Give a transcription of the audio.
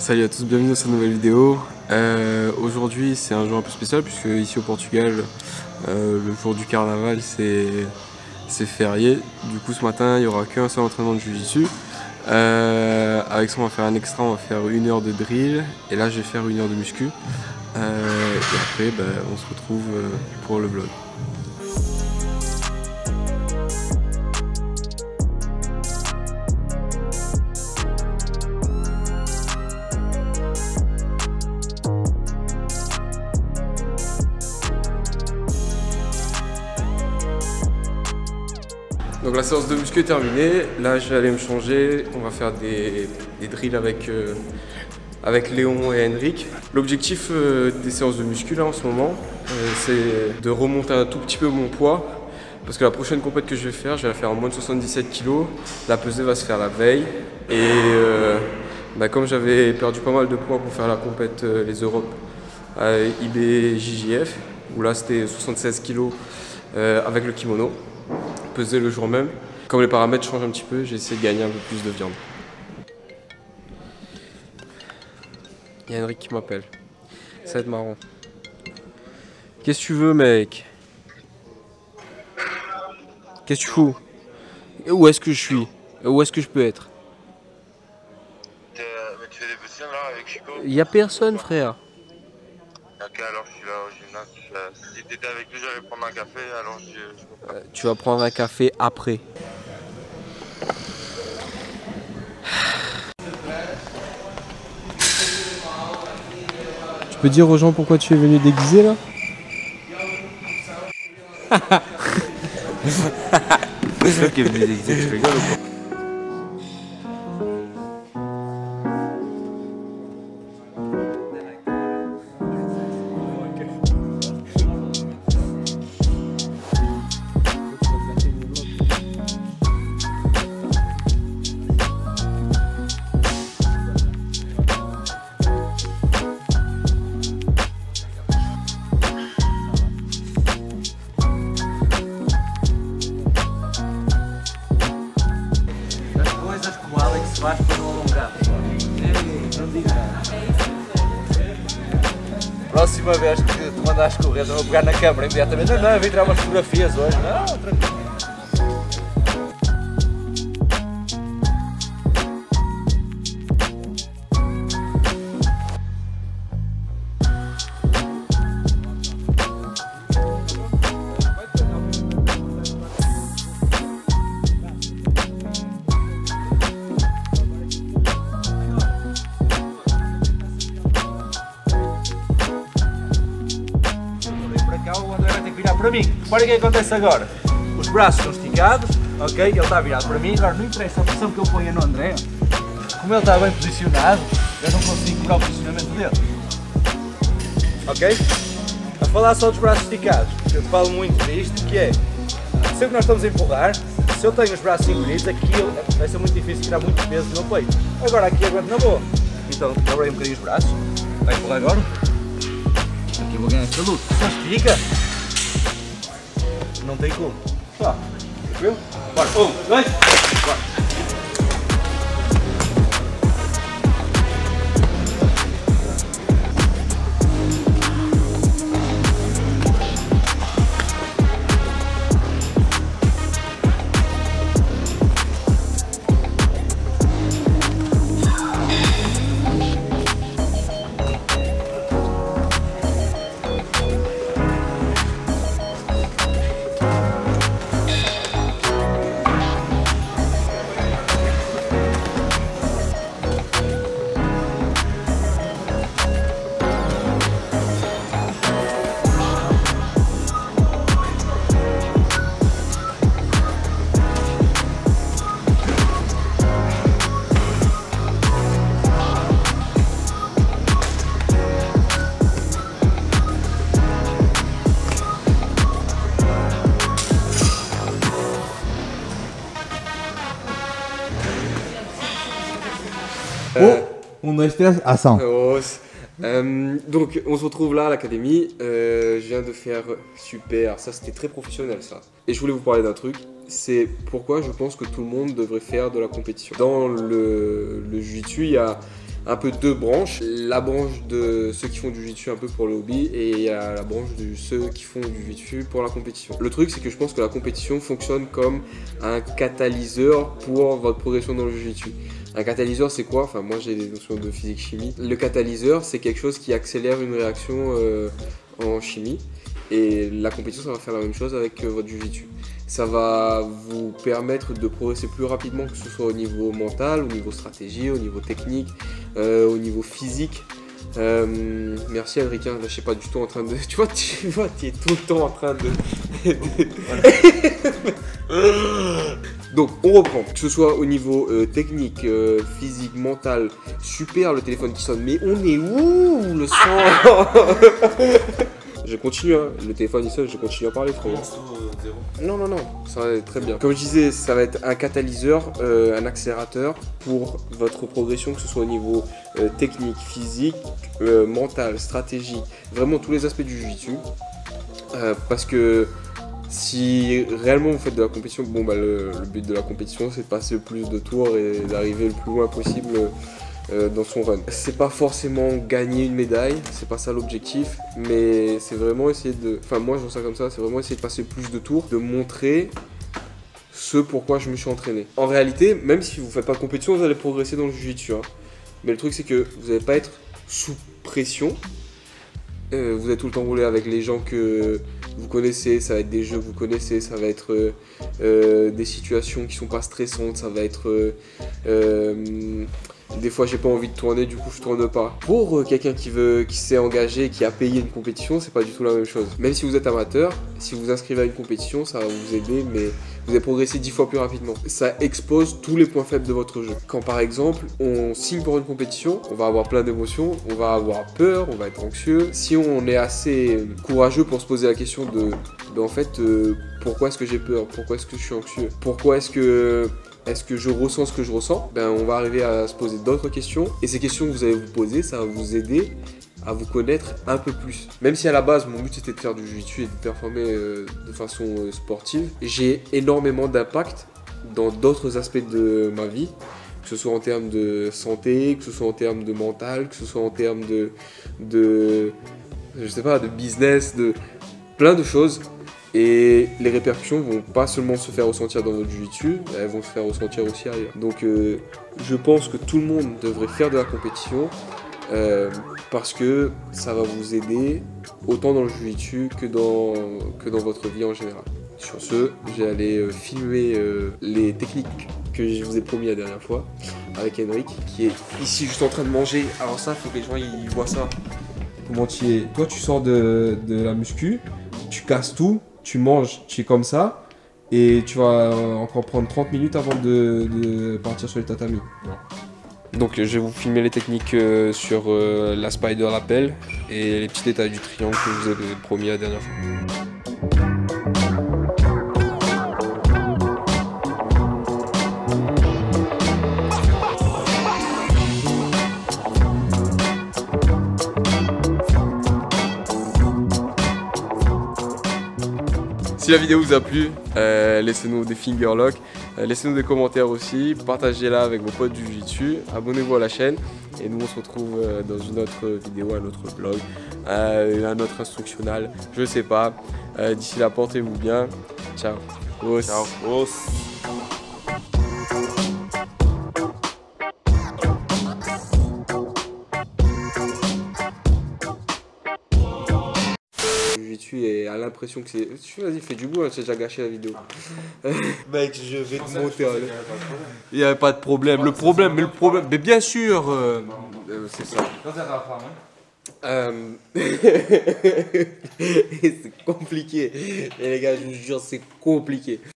Salut à tous, bienvenue dans cette nouvelle vidéo. Aujourd'hui c'est un jour un peu spécial puisque ici au Portugal le jour du carnaval c'est férié. Du coup ce matin il n'y aura qu'un seul entraînement de jiu-jitsu. Avec ça on va faire un extra, on va faire 1 heure de drill et là je vais faire 1 heure de muscu. Et après on se retrouve pour le vlog. Donc la séance de muscu est terminée, là je vais aller me changer, on va faire des drills avec Léon et Henrik. L'objectif des séances de muscu là en ce moment, c'est de remonter un tout petit peu mon poids, parce que la prochaine compète que je vais la faire en moins de 77 kg, la pesée va se faire la veille, et comme j'avais perdu pas mal de poids pour faire la compète les Europes à IBJJF, où là c'était 76 kg avec le kimono, pesé le jour même. Comme les paramètres changent un petit peu, j'ai essayé de gagner un peu plus de viande. Il y a Henrik qui m'appelle. Ça va être marrant. Qu'est-ce que tu veux, mec? Qu'est-ce que tu fous? Et où est-ce que je suis? Et où est-ce que je peux être? Mais tu fais des positions là avec Chico? Il y a personne, frère. Ok, alors je suis là au gymnase. Si t'étais avec lui, j'allais prendre un café, alors je peux pas. Tu vas prendre un café après. Tu peux dire aux gens pourquoi tu es venu déguisé là? C'est toi qui es venu déguisé, tu rigoles ou quoi? Faz para não alongar. Não diga nada. Próxima vez que tu mandares correr, eu vou pegar na câmera imediatamente. Não, eu vim tirar umas fotografias hoje. Não, tranquilo. O André vai ter que virar para mim. Repara o que acontece agora. Os braços estão esticados, ok? Ele está virado para mim. Agora não interessa a pressão que eu ponha no André. Como ele está bem posicionado, eu não consigo curar o posicionamento dele. Ok? A falar só dos braços esticados, eu falo muito disto, que é, sempre que nós estamos a empurrar, se eu tenho os braços encolhidos, aqui vai ser muito difícil tirar muito peso do meu peito. Agora aqui aguento na boa. Então, dobrei um bocadinho os braços. Vai empurrar agora. Aqui vou ganhar esta luta. Só estica. Não tem como. Só. Tranquilo? Bora. 1, 2, bora. On a stress à 100. Donc on se retrouve là à l'académie, je viens de faire super, ça c'était très professionnel ça. Et je voulais vous parler d'un truc, c'est pourquoi je pense que tout le monde devrait faire de la compétition. Dans le jiu-jitsu, il y a un peu deux branches. La branche de ceux qui font du jiu-jitsu un peu pour le hobby et il y a la branche de ceux qui font du jiu-jitsu pour la compétition. Le truc c'est que je pense que la compétition fonctionne comme un catalyseur pour votre progression dans le jiu-jitsu. Un catalyseur c'est quoi? Enfin moi j'ai des notions de physique-chimie. Le catalyseur c'est quelque chose qui accélère une réaction en chimie. Et la compétition, ça va faire la même chose avec votre jiu-jitsu. Ça va vous permettre de progresser plus rapidement, que ce soit au niveau mental, au niveau stratégie, au niveau technique, au niveau physique. Merci Enrique, là je suis pas du tout en train de... Tu vois, tu es tout le temps en train de... Donc on reprend, que ce soit au niveau technique, physique, mental, super le téléphone qui sonne, mais on est où le son? Je continue, hein. Le téléphone il sonne, je continue à parler frérot. Non, ça va être très bien. Comme je disais, ça va être un catalyseur, un accélérateur pour votre progression, que ce soit au niveau technique, physique, mental, stratégique, vraiment tous les aspects du jiu-jitsu. Parce que si réellement vous faites de la compétition, bon bah le but de la compétition c'est de passer le plus de tours et d'arriver le plus loin possible dans son run. C'est pas forcément gagner une médaille, c'est pas ça l'objectif, mais c'est vraiment essayer de... Enfin moi je vois ça comme ça, c'est vraiment essayer de passer plus de tours, de montrer ce pourquoi je me suis entraîné. En réalité, même si vous faites pas de compétition, vous allez progresser dans le jiu-jitsu. Hein. Mais le truc c'est que vous n'allez pas être sous pression. Vous allez tout le temps rouler avec les gens que vous connaissez, ça va être des jeux que vous connaissez, ça va être des situations qui sont pas stressantes, ça va être... des fois j'ai pas envie de tourner, du coup je tourne pas. Pour quelqu'un qui s'est engagé, qui a payé une compétition, c'est pas du tout la même chose. Même si vous êtes amateur, si vous inscrivez à une compétition, ça va vous aider, mais vous allez progresser 10 fois plus rapidement. Ça expose tous les points faibles de votre jeu. Quand par exemple on signe pour une compétition, on va avoir plein d'émotions, on va avoir peur, on va être anxieux. Si on est assez courageux pour se poser la question de en fait pourquoi est-ce que j'ai peur, pourquoi est-ce que je suis anxieux, pourquoi est-ce que je ressens ce que je ressens, ben on va arriver à se poser d'autres questions. Et ces questions que vous allez vous poser, ça va vous aider à vous connaître un peu plus. Même si à la base, mon but c'était de faire du jiu-jitsu et de performer de façon sportive, j'ai énormément d'impact dans d'autres aspects de ma vie, que ce soit en termes de santé, que ce soit en termes de mental, que ce soit en termes de je sais pas, de business, de plein de choses. Et les répercussions vont pas seulement se faire ressentir dans votre jiu-jitsu, elles vont se faire ressentir aussi ailleurs. Donc je pense que tout le monde devrait faire de la compétition parce que ça va vous aider autant dans le jiu-jitsu que dans votre vie en général. Sur ce, j'ai allé filmer les techniques que je vous ai promis la dernière fois avec Henrik qui est ici juste en train de manger. Alors ça, il faut que les gens ils voient ça. Comment tu es? Toi, tu sors de la muscu, tu casses tout, tu manges, tu es comme ça, et tu vas encore prendre 30 minutes avant de partir sur les tatamis. Donc je vais vous filmer les techniques sur la spider lapel et les petits détails du triangle que je vous avais promis la dernière fois. Si la vidéo vous a plu, laissez-nous des finger locks, laissez-nous des commentaires aussi, partagez-la avec vos potes du jiu-jitsu, abonnez-vous à la chaîne et nous on se retrouve dans une autre vidéo, un autre vlog, un autre instructionnal, je sais pas. D'ici là, portez-vous bien. Ciao. Os. Ciao. Os. Et à l'impression que c'est... Vas-y, fais du bout, hein, j'ai déjà gâché la vidéo. Mec, je vais te monter. Il n'y avait pas de problème. Le problème, mais bien sûr, c'est ça. C'est compliqué. Et les gars, je vous jure, c'est compliqué.